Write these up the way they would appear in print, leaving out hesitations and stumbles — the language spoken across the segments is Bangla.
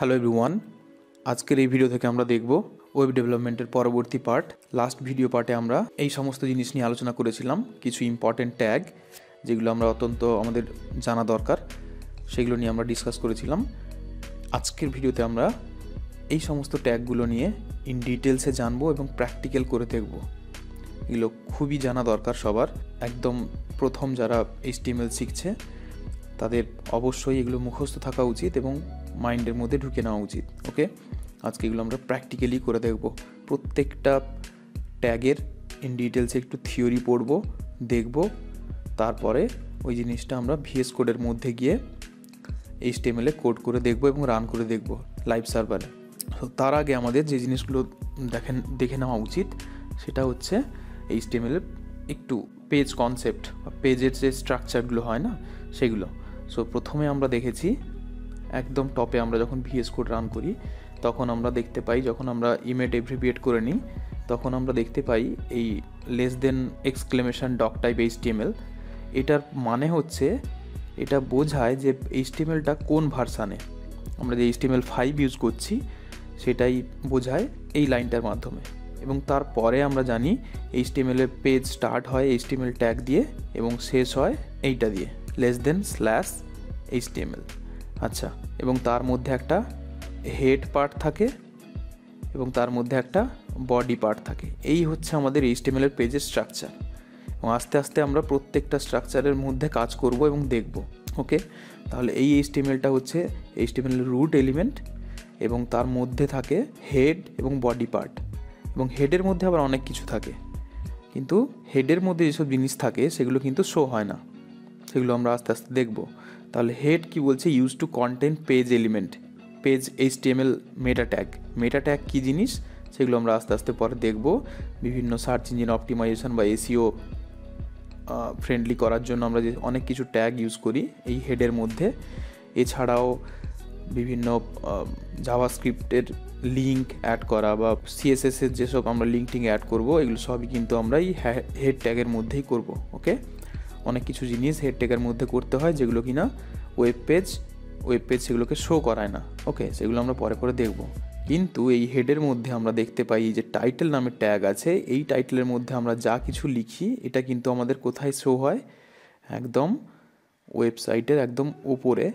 হ্যালো এভরিওয়ান, আজকের এই ভিডিও থেকে আমরা দেখব ওয়েব ডেভেলপমেন্টের পরবর্তী পার্ট। লাস্ট ভিডিও পার্টে আমরা এই সমস্ত জিনিস নিয়ে আলোচনা করেছিলাম, কিছু ইম্পর্টেন্ট ট্যাগ যেগুলো আমরা অত্যন্ত আমাদের জানা দরকার, সেগুলো নিয়ে আমরা ডিসকাস করেছিলাম। আজকের ভিডিওতে আমরা এই সমস্ত ট্যাগগুলো নিয়ে ইন ডিটেলসে জানবো এবং প্র্যাকটিক্যাল করে দেখব। এগুলো খুবই জানা দরকার সবার, একদম প্রথম যারা HTML শিখছে তাদের অবশ্যই এগুলো মুখস্থ থাকা উচিত এবং মাইন্ডের মধ্যে ঢুকে নেওয়া উচিত। ওকে, আজকে এগুলো আমরা প্র্যাকটিক্যালি করে দেখব। প্রত্যেকটা ট্যাগের ইন ডিটেলসে একটু থিওরি পড়ব, দেখব, তারপরে ওই জিনিসটা আমরা VS কোডের মধ্যে গিয়ে HTML এ কোড করে দেখব এবং রান করে দেখব লাইভ সার্ভারে। তো তার আগে আমাদের যে জিনিসগুলো দেখে নেওয়া উচিত সেটা হচ্ছে HTML এর একটু পেজ কনসেপ্ট বা পেজের যে স্ট্রাকচারগুলো হয় না সেগুলো। সো প্রথমে আমরা দেখেছি একদম টপে আমরা যখন VS কোড রান করি তখন আমরা দেখতে পাই, যখন আমরা ইমেট এভ্রিভিয়েট করে নিই তখন আমরা দেখতে পাই এই less than exclamation doctype HTML। এটার মানে হচ্ছে, এটা বোঝায় যে HTMLটা কোন ভার্সানে। আমরা যে HTML5 ইউজ করছি সেটাই বোঝায় এই লাইনটার মাধ্যমে। এবং তারপরে আমরা জানি HTML এর পেজ স্টার্ট হয় HTML ট্যাগ দিয়ে এবং শেষ হয় এইটা দিয়ে, লেস দেন স্ল্যাশ HTML। আচ্ছা, এবং তার মধ্যে একটা হেড পার্ট থাকে এবং তার মধ্যে একটা বডি পার্ট থাকে। এই হচ্ছে আমাদের HTML এর পেজের স্ট্রাকচার। এবং আস্তে আস্তে আমরা প্রত্যেকটা স্ট্রাকচারের মধ্যে কাজ করব এবং দেখব। ওকে, তাহলে এই HTMLটা হচ্ছে HTML এর রুট এলিমেন্ট এবং তার মধ্যে থাকে হেড এবং বডি পার্ট। এবং হেডের মধ্যে আবার অনেক কিছু থাকে, কিন্তু হেডের মধ্যে যেসব জিনিস থাকে সেগুলো কিন্তু শো হয় না, সেগুলো আমরা আস্তে আস্তে দেখব। তাহলে হেড কি বলছে, use to content page element, page HTML meta tag কী জিনিস সেগুলো আমরা আস্তে আস্তে পরে দেখব। বিভিন্ন সার্চ ইঞ্জিন অপটিমাইজেশন বা SEO ফ্রেন্ডলি করার জন্য আমরা যে অনেক কিছু ট্যাগ ইউজ করি এই হেডের মধ্যে। এছাড়াও বিভিন্ন জাভাস্ক্রিপ্টের লিঙ্ক অ্যাড করা বা CSS এর যেসব আমরা লিঙ্কিং অ্যাড করব, এগুলো সবই কিন্তু আমরা এই হেড ট্যাগের মধ্যেই করব। ওকে, অনেক কিছু জিনিস হেড ট্যাগের মধ্যে করতে হয় যেগুলো কিনা ওয়েব পেজ সেগুলোকে শো করায় না। ওকে, সেগুলো আমরা পরে দেখব। কিন্তু এই হেডের মধ্যে আমরা দেখতে পাই যে টাইটেল নামের ট্যাগ আছে। এই টাইটেলের মধ্যে আমরা যা কিছু লিখি এটা কিন্তু আমাদের কোথায় শো হয়, একদম ওয়েবসাইটের একদম উপরে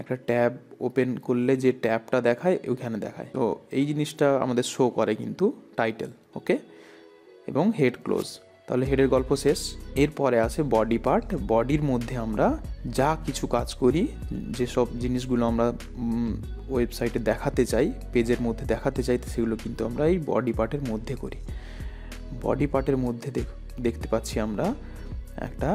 একটা ট্যাব ওপেন করলে যে ট্যাবটা দেখায় ওইখানে দেখায়। তো এই জিনিসটা আমাদের শো করে কিন্তু টাইটেল। ওকে, এবং হেড ক্লোজ। তাহলে হেডের গল্প শেষ। এরপরে আসে বডি পার্ট। বডির মধ্যে আমরা যা কিছু কাজ করি, যেসব জিনিসগুলো আমরা ওয়েবসাইটে দেখাতে চাই, পেজের মধ্যে দেখাতে চাই, সেগুলো কিন্তু আমরা এই বডি পার্টের মধ্যে করি। বডি পার্টের মধ্যে দেখতে পাচ্ছি আমরা একটা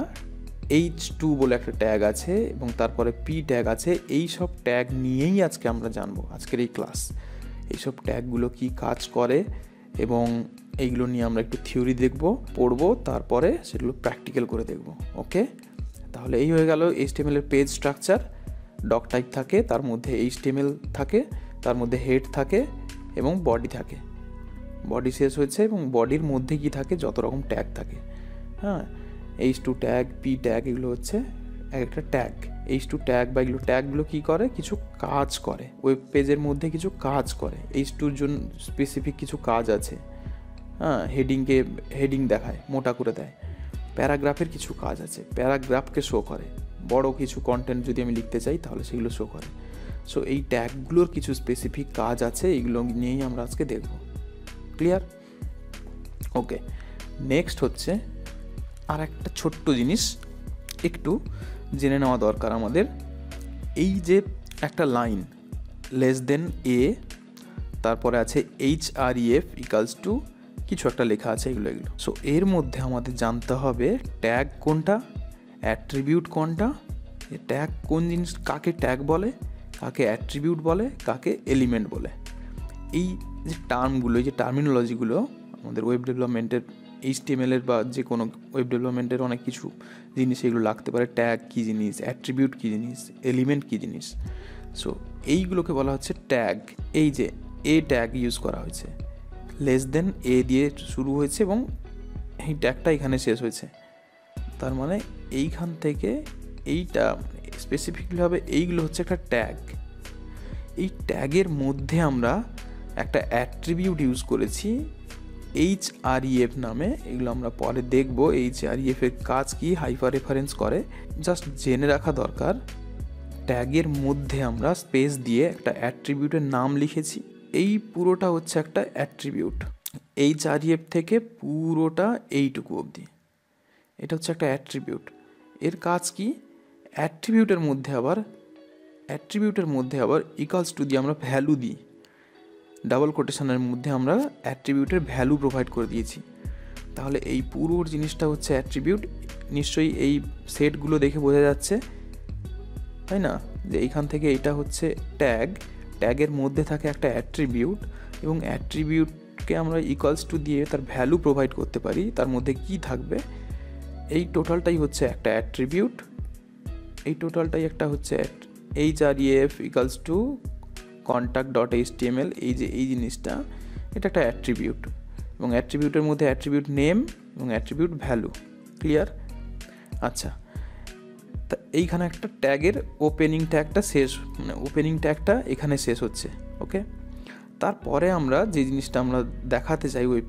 H2 বলে একটা ট্যাগ আছে এবং তারপরে P ট্যাগ আছে। এই সব ট্যাগ নিয়েই আজকে আমরা জানবো, আজকের এই ক্লাস। এইসব ট্যাগগুলো কি কাজ করে এবং এইগুলো নিয়ে আমরা একটু থিওরি দেখব, পড়বো, তারপরে সেগুলো প্র্যাকটিক্যাল করে দেখব। ওকে, তাহলে এই হয়ে গেল HTML এর পেজ স্ট্রাকচার। ডক টাইপ থাকে, তার মধ্যে HTML থাকে, তার মধ্যে হেড থাকে এবং বডি থাকে। বডি শেষ হয়েছে এবং বডির মধ্যে কি থাকে, যত রকম ট্যাগ থাকে। হ্যাঁ, H2 ট্যাগ, P ট্যাগ, এগুলো হচ্ছে একটা ট্যাগ। H2 ট্যাগ বা এগুলো ট্যাগগুলো কী করে, কিছু কাজ করে, ওয়েব পেজের মধ্যে কিছু কাজ করে। H2-র জন্য স্পেসিফিক কিছু কাজ আছে। হ্যাঁ, হেডিং দেখায়, মোটা করে দেয়। প্যারাগ্রাফের কিছু কাজ আছে, প্যারাগ্রাফকে শো করে। বড় কিছু কন্টেন্ট যদি আমি লিখতে চাই তাহলে সেগুলো শো করে। সো এই ট্যাগগুলোর কিছু স্পেসিফিক কাজ আছে, এইগুলো নিয়েই আমরা আজকে দেখব। ক্লিয়ার? ওকে, নেক্সট হচ্ছে আর একটা ছোট্ট জিনিস একটু জেনে নেওয়া দরকার আমাদের। এই যে একটা লাইন লেস দেন A, তারপরে আছে href ইকালস টু কিছু একটা লেখা আছে, এগুলো। সো এর মধ্যে আমাদের জানতে হবে ট্যাগ কোনটা, অ্যাট্রিবিউট কোনটা, ট্যাগ কোন জিনিস, কাকে ট্যাগ বলে, কাকে অ্যাট্রিবিউট বলে, কাকে এলিমেন্ট বলে। এই যে টার্মগুলো, এই যে টার্মিনোলজিগুলো আমাদের ওয়েব ডেভেলপমেন্টের, HTML এর বা যে কোনো ওয়েব ডেভেলপমেন্টের অনেক কিছু জিনিস এগুলো লাগতে পারে। ট্যাগ কী জিনিস, অ্যাট্রিবিউট কী জিনিস, এলিমেন্ট কী জিনিস। সো এইগুলোকে বলা হচ্ছে ট্যাগ। এই যে A ট্যাগ ইউজ করা হয়েছে, লেস দেন A দিয়ে শুরু হয়েছে এবং এই ট্যাগটা এখানে শেষ হয়েছে। তার মানে এইখান থেকে এইটা স্পেসিফিকলি হবে, এইগুলো হচ্ছে একটা ট্যাগ। এই ট্যাগের মধ্যে আমরা একটা অ্যাট্রিবিউট ইউজ করেছি href নামে। এগুলো আমরা পরে দেখব href এর কাজ কি, হাইপার রেফারেন্স করে। জাস্ট জেনে রাখা দরকার, ট্যাগের মধ্যে আমরা স্পেস দিয়ে একটা অ্যাট্রিবিউটের নাম লিখেছি। এই পুরোটা হচ্ছে একটা অ্যাট্রিবিউট, href থেকে পুরোটা এইটুকু অবধি, এটা হচ্ছে একটা অ্যাট্রিবিউট। এর কাজ কি, অ্যাট্রিবিউটের মধ্যে আবার ইকুয়ালস টু দিয়ে আমরা ভ্যালু দিই, ডাবল কোটেশনের মধ্যে আমরা অ্যাট্রিবিউটের ভ্যালু প্রোভাইড করে দিয়েছি। তাহলে এই পুরো জিনিসটা হচ্ছে অ্যাট্রিবিউট। নিশ্চয়ই এই সেটগুলো দেখে বোঝা যাচ্ছে, তাই না, যে এইখান থেকে এটা হচ্ছে ট্যাগের মধ্যে থাকে একটা অ্যাট্রিবিউট, এবং অ্যাট্রিবিউটকে আমরা ইকুয়ালস টু দিয়ে তার ভ্যালু প্রোভাইড করতে পারি, তার মধ্যে কি থাকবে। এই টোটালটাই হচ্ছে একটা অ্যাট্রিবিউট, এই টোটালটাই একটা হচ্ছে href ইকুয়ালস টু contact.html। এই জিনিসটা এটা একটা অ্যাট্রিবিউট, এবং অ্যাট্রিবিউটের মধ্যে অ্যাট্রিবিউট নেম এবং অ্যাট্রিবিউট ভ্যালু। ক্লিয়ার? আচ্ছা, তা এইখানে একটা ট্যাগের ওপেনিং ট্যাগটা এখানে শেষ হচ্ছে। ওকে, তারপরে আমরা যে জিনিসটা আমরা দেখাতে চাই ওই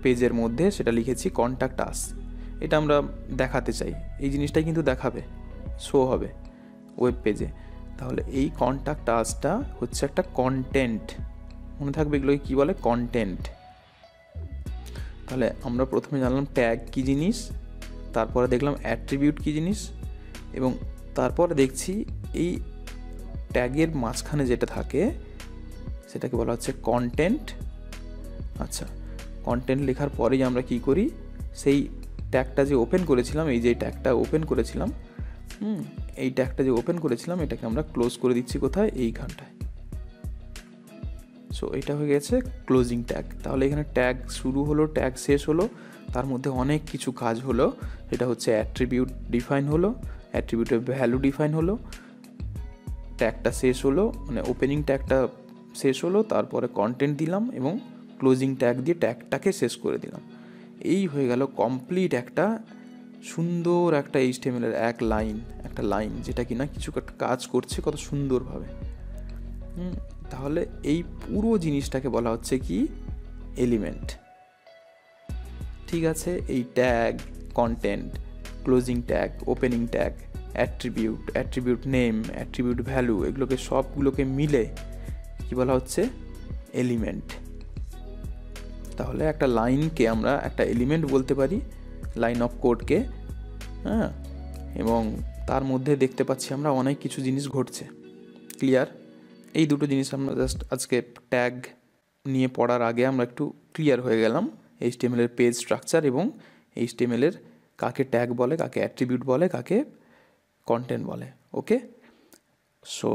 পেজের মধ্যে, সেটা লিখেছি কন্ট্যাক্ট আস। এটা আমরা দেখাতে চাই, এই জিনিসটাই কিন্তু দেখাবে, শো হবে ওয়েব পেজে। তাহলে এই কন্ট্যাক্ট আসটা হচ্ছে একটা কন্টেন্ট, মনে থাকবে এগুলোকে কী বলে, কন্টেন্ট। তাহলে আমরা প্রথমে জানলাম ট্যাগ কী জিনিস, তারপরে দেখলাম অ্যাট্রিবিউট কী জিনিস, এবং তারপরে দেখছি এই ট্যাগের মাঝখানে যেটা থাকে সেটাকে বলা হচ্ছে কন্টেন্ট। আচ্ছা, কন্টেন্ট লেখার পরেই আমরা কি করি, সেই ট্যাগটা যে ওপেন করেছিলাম, এই ট্যাগটা ওপেন করেছিলাম, এটাকে আমরা ক্লোজ করে দিচ্ছি কোথায়, এইখানটায়। সো এটা হয়ে গেছে ক্লোজিং ট্যাগ। তাহলে এখানে ট্যাগ শুরু হলো, ট্যাগ শেষ হলো, তার মধ্যে অনেক কিছু কাজ হলো। এটা হচ্ছে অ্যাট্রিবিউট ডিফাইন হলো, অ্যাট্রিবিউটের ভ্যালু ডিফাইন হলো, ট্যাগটা শেষ হলো, মানে ওপেনিং ট্যাগটা শেষ হলো, তারপরে কন্টেন্ট দিলাম এবং ক্লোজিং ট্যাগ দিয়ে ট্যাগটাকে শেষ করে দিলাম। এই হয়ে গেল কমপ্লিট একটা সুন্দর একটা HTML এর একটা লাইন, যেটা কিনা কিছু একটা কাজ করছে কত সুন্দরভাবে। তাহলে এই পুরো জিনিসটাকে বলা হচ্ছে কি, এলিমেন্ট। ঠিক আছে, এই tag, content, closing tag, opening tag, attribute name, attribute value, সবগুলোকে মিলে কি বলা হচ্ছে, এলিমেন্ট। তাহলে একটা লাইনকে আমরা একটা এলিমেন্ট বলতে পারি, লাইন অফ কোডকে। হ্যাঁ, এবং তার মধ্যে দেখতে পাচ্ছি আমরা অনেক কিছু জিনিস ঘটছে। ক্লিয়ার? এই দুটো জিনিস আমরা জাস্ট আজকে ট্যাগ নিয়ে পড়ার আগে আমরা একটু ক্লিয়ার হয়ে গেলাম, HTML এর পেজ স্ট্রাকচার এবং HTML এর কাকে ট্যাগ বলে, কাকে অ্যাট্রিবিউট বলে, কাকে কন্টেন্ট বলে। ওকে, সো